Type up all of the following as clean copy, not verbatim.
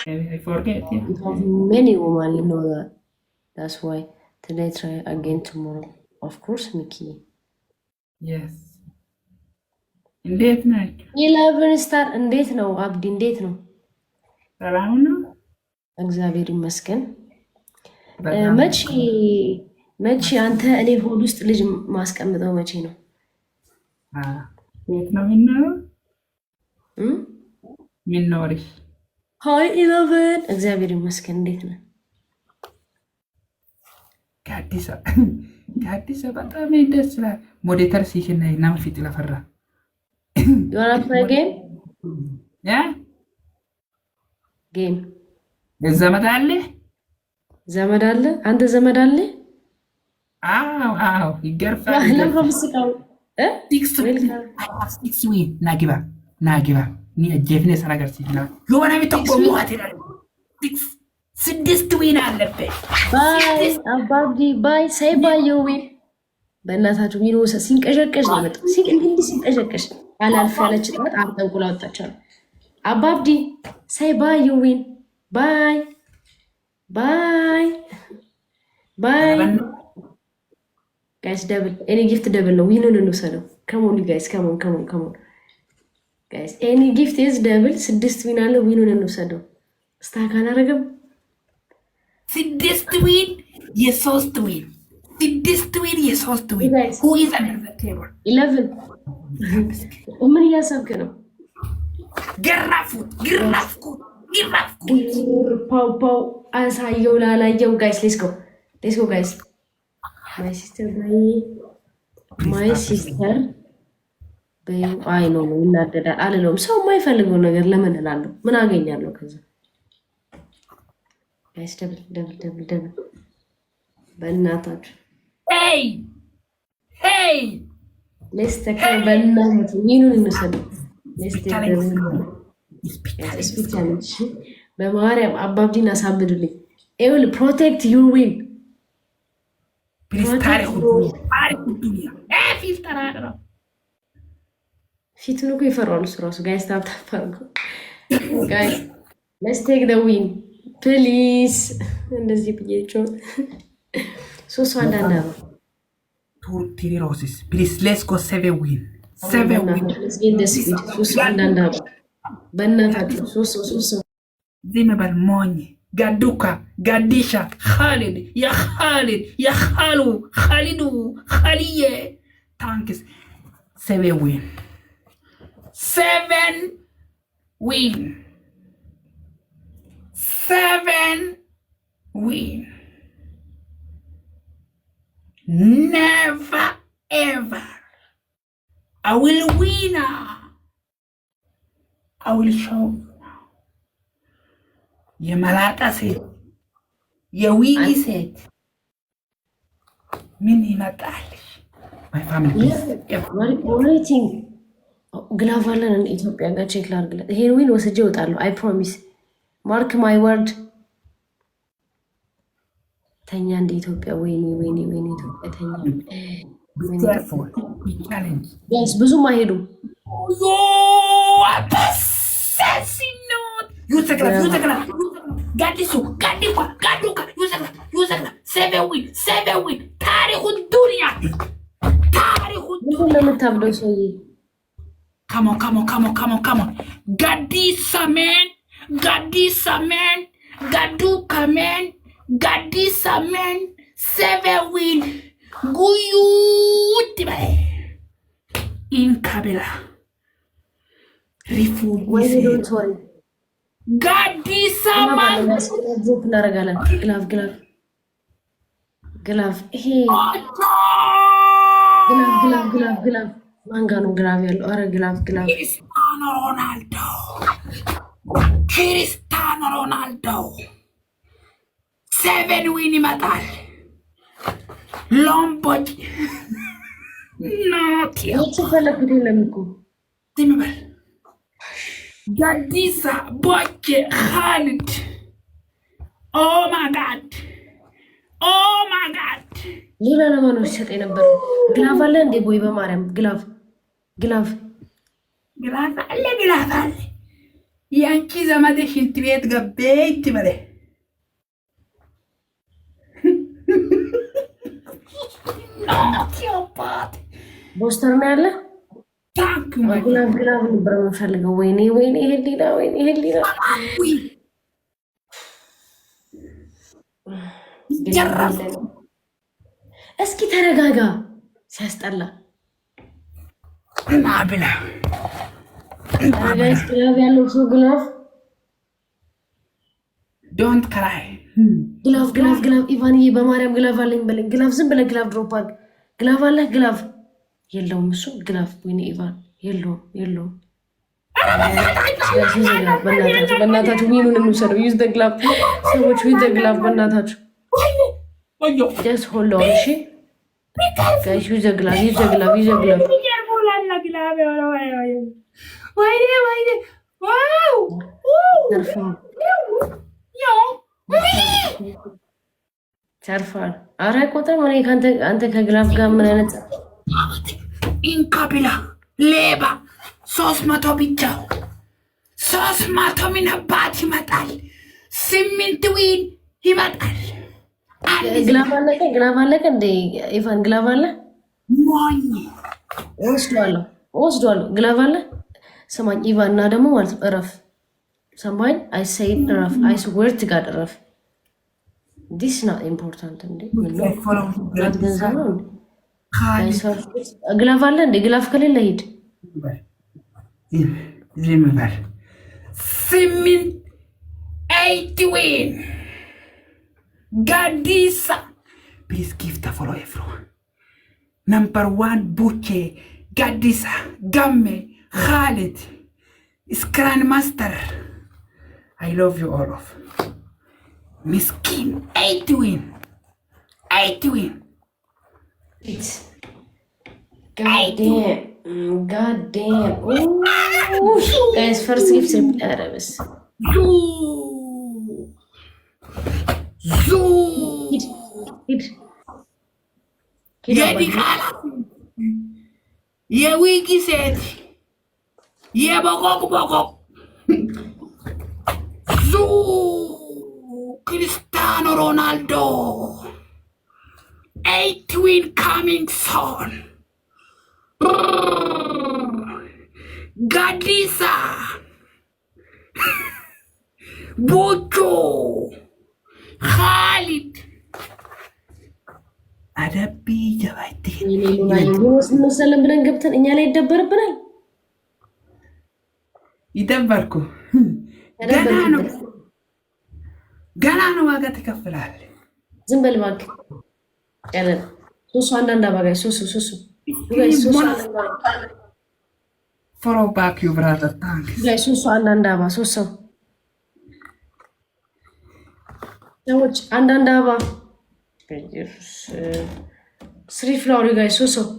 I forget. Yeah. You have many women, you know that. That's why today try again tomorrow. Of course, Mickey. Yes. እንዴት ናቸው? 11 ስታር እንዴት ነው? አብዲ እንዴት ነው? ሰላም ነው? እግዚአብሔር ይመስገን። በጣም መቼ አንተ እኔ ሆድ ውስጥ ልጅ ማስቀምጠው መቼ ነው? የት ነው የሚኖረው? የሚኖርሽ? ሀይ 11 እግዚአብሔር ይመስገን። እንዴት ነው? ከአዲስ በጣም ደስ ይላል። ሞዴተር ሲሽን ናም ፊት ለፈራ You wanna play a game? Yeah? Game. ዘመድ አለ? ዘመድ አለ? አንተ ዘመድ አለ? አዎ ይገርፋል። ለምን ስቃው? ሲክስ ዊን ናግባ ኒ ጀፍኔ ሰራገር ሲላ የሆነ ቢተቆሙ አትላል። ስድስት ዊን አለበት። ባይ አባዲ ባይ ሳይ ባይ ዊን በእናታችሁ ዊን ወሰ ሲንቀዠቀዥ ነው መጣ ሲንቀዠቀዥ አላልፍ ያለች ጥራት አንጠንቁላ ወጣቻለሁ። አባብዲ ሳይ ባይ ዩ ዊን ባይ ባይ ባይ ጋይስ ደብል ኤኒ ጊፍት ደብል ነው። ዊኑን እንውሰደው። ከሞን ጋይስ ከሞን ጋይስ ኤኒ ጊፍት ኢዝ ደብል። ስድስት ዊን አለ። ዊኑን እንውሰደው። ስታክ አላረገም። ስድስት ዊን የሶስት ዊን who is under the table 11 ምን እያሰብክ ነው? ገራፉት ፓው አሳየው ላላየው ጋይስ ሌትስ ጎ ጋይስ ማይ ሲስተር አይ ነው ይናደዳል አልለውም። ሰው የማይፈልገው ነገር ለምን እላለሁ? ምን አገኛለሁ ከዛ? ጋይስ ደብል በእናታችሁ ሄይ ሌስተካ በእናታችሁ ዊኑን እንውሰደው። ስፒቻለች በማርያም አባብዲን አሳብዱልኝ። ኤውል ፕሮቴክት ዩር ዊን ፊቱን እኮ ይፈራዋል እሱ ራሱ። ጋይስ ታብታፋርጉ ጋይስ ሌትስ ቴክ ዘ ዊን ፕሊዝ። እንደዚህ ብዬቸው ሶስት አንዳንድ ነው ቲሮሲስ ፕሊዝ ሌትስ ጎ 7 ዊን ሶስት አንዳንድ ነው። በእናታችሁ ሶስት ዝም በል ሞኝ ጋዱካ ጋዲሻ ኻሊድ ያ ኻሉ ኻሊዱ ኻሊዬ ታንክስ 7 ዊን never ever I will win. I will show የመላጣ ሴት የዊጊ ሴት ምን ይመጣልሽ? ማይ ፋሚሊ ግላቭ አለን ኢትዮጵያ ጋር ቼክ ላድርግለት። ይሄን ዊን ወስጄ እወጣለሁ። አይ ፕሮሚስ ማርክ ማይ ወርድ። ተኛ እንደ ኢትዮጵያ። ወይኔ ኢትዮጵያ ተኛ። ጋይስ ብዙም አይሄዱም። ጋዲሱ ጋዱካ ዩዘግላ 7 ዊን ታሪኩ ዱንያ ለምታብለው ሰውዬ ካሞ ጋዲሳ ሜን ጋዱካ ሜን ጋዲሳ ሜን 7 ዊን ጉዩት በይ ኢንካቤላ ሪፉጂ ጋዲሳ ማን እናደርጋለን። ግላቭ ይሄ ግላቭ ማንጋ ነው ግላቭ ያለው? አረ ግላቭ ክሪስታኖ ሮናልዶ 7 ዊን ይመጣል። ሎምቦጭ ፈለኩት የለም እኮ ዝም በል ጋዲሳ ቦቼ ኻሊድ ኦ ማይ ጋድ ሌላ ለማን ሲሰጥ የነበረው ግላቭ አለ እንዴ? ቦይ በማርያም ግላቭ አለ ያንቺ ዘመድ ሽንት ቤት ገቤት በለ ቦስተር ነው ያለ ግላብ ነበር የምፈልገው። ወይኔ ህሊና እስኪ ተረጋጋ። ሲያስጠላ እና ብላ ግላብ ያለው ሰው ግላብ ዶንት ክራይ ግላብ ኢቫንዬ በማርያም ግላብ አለኝ በለኝ። ግላብ ዝም ብለህ ግላብ ድሮፕ አድርግ። ግላብ አለ ግላብ የለውም እሱ ግላብ። ወይኔ ኢቫን የለውም። በእናታችሁ ሚኑን እንውሰደው። ዩዝ ደ ግላብ ሰዎች፣ ዩዝ ደ ግላብ በእናታችሁ ደስ ሆለው። እሺ ጋይስ ዩዝ ደ ግላብ ሰርፋል። አረ ቆጥር አንተ ከግላብ ጋር ምን አይነት ኢንካቢላ ሌባ 300 ብቻ 300 ምናባት ይመጣል። 8 ዊን ይመጣል። ግላብ አለቀ እንደ ኢቫን ግላብ አለ ሞኝ ወስዷለሁ። ግላብ አለ ሰማኝ ኢቫን እና ደግሞ ማለት እረፍ። ሰማኝ አይሰይድ እረፍ። አይስዌር ትጋድ እረፍ። ዲስ ናት ኢምፖርታንት እንዴ ገንዘብ ነው። ግላፍ አለ እንዴ? ግላፍ ከሌለ ሂድ። ዝም በል። 8 ዊን ጋዲሳ ፕሊዝ ጊፍት ፎሎ ኤፍሮ ነምበር 1 ቡቼ ጋዲሳ ጋሜ ካሊድ ስክራን ማስተር አይ ሎቭ ዩ ኦል ኦፍ ምስኪን 8 ዊን God damn. Ooh. Guys, first gift Arabs. የዊጊ ሴት የቦቆቅ ክርስቲያኖ ሮናልዶ 8 ዊን coming soon. ጋዲሳ ቡቹ ካሊድ አደቢ ጀባይቲ ሰለም ብለን ገብተን እኛ ላይ ይደበርብናል። ይደበርኩ ገና ነው ዋጋ ትከፍላለህ። ዝም በል እባክህ። ያለን ሶስቱ አንዳንድ አባጋይ ሶስቱ follow back you brother thanks guys ሶስቱ አንዳንድ አባ ሶስት ሰዎች አንዳንድ አባ ስሪ ፍላወር guys ሶስት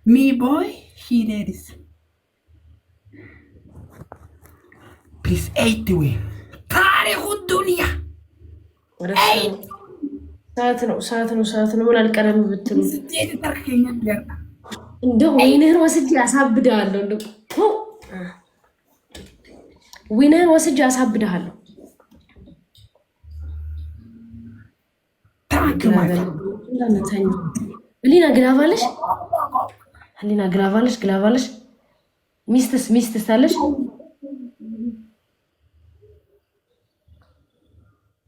me boy he did this please 8 way ታሪኩ ዱንያ ሰዓት ነው ምን አልቀረም ብትሉ እንደው ወይንህን ወስጄ አሳብድሃለሁ። እንደው ወይንህን ወስጄ አሳብድሃለሁ። ህሊና ግላቫለሽ ሚስትስ አለሽ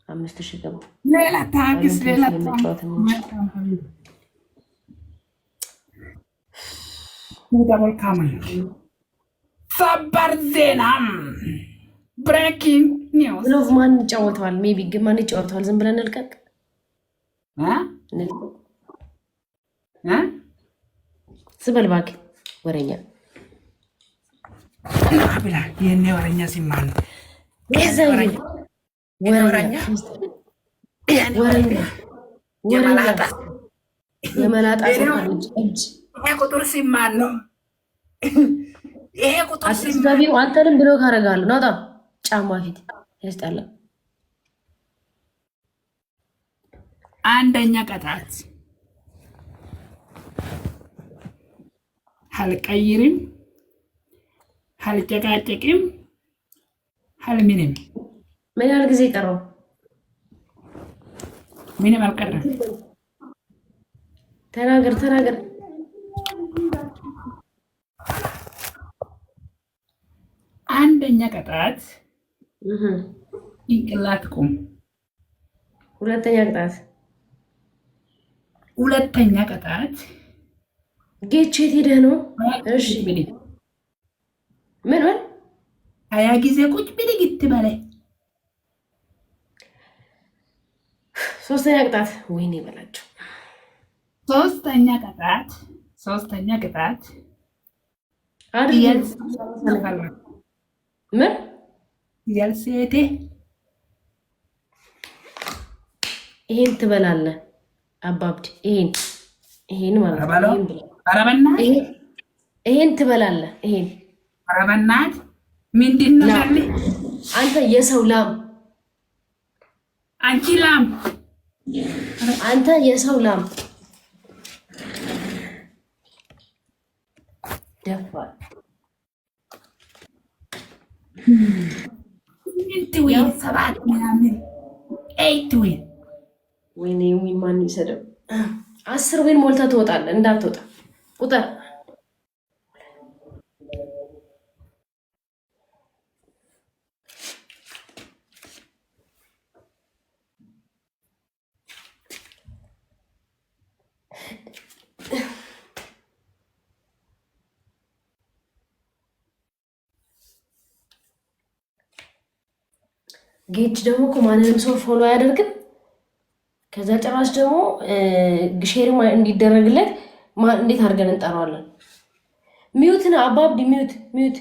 5000 ገቡ። ሌላ ታክስ ሰበር ዜና ብሬኪንግ ኒውስ ሎቭ ማን ይጫወተዋል? ሜቢ ግን ማን ይጫወተዋል? ዝም ብለን እንልቀቅ ስበል እባክህ ወሬኛ ብላ የኔ ወሬኛ ሲማን የመላጣ ይሄ ቁጥር ሲማን ነው። ይሄ ቁጥር ሲማን አንተንም ብሎ ካረጋለሁ ናታ ጫማ ፊት ያስጣላ። አንደኛ ቅጣት አልቀይርም፣ አልጨቃጨቅም፣ አልሚኒም ምን ያህል ጊዜ ቀረው? ምንም አልቀረም። ተናገር። አንደኛ ቅጣት ጭንቅላት ቁም። ሁለተኛ ቅጣት ጌች የት ሄደህ ነው? እሺ ምን 20 ጊዜ ቁጭ ብድግ በላይ። ሶስተኛ ቅጣት ወይኔ በላቸው። ሶስተኛ ቅጣት ምን ያልሴቴ ይሄን ትበላለህ አባብድ። ይሄን ማለት ነው። ይሄን ትበላለህ። ይሄን አረበናት ምንድን ነው? አንተ የሰው ላም፣ አንቺ ላም፣ አንተ የሰው ላም ደፋር እንትዌን 7 ምናምን 8 ዊን ወይኔ ዊን ማን ይሰደው? 10 ዊን ሞልታ ትወጣለህ። እንዳትወጣ ቁጥር ጌች ደግሞ እኮ ማንንም ሰው ፎሎ አያደርግም። ከዛ ጭራሽ ደግሞ ሼር እንዲደረግለት እንዴት አድርገን እንጠራዋለን? ሚዩት ነው አባብዲ ሚዩት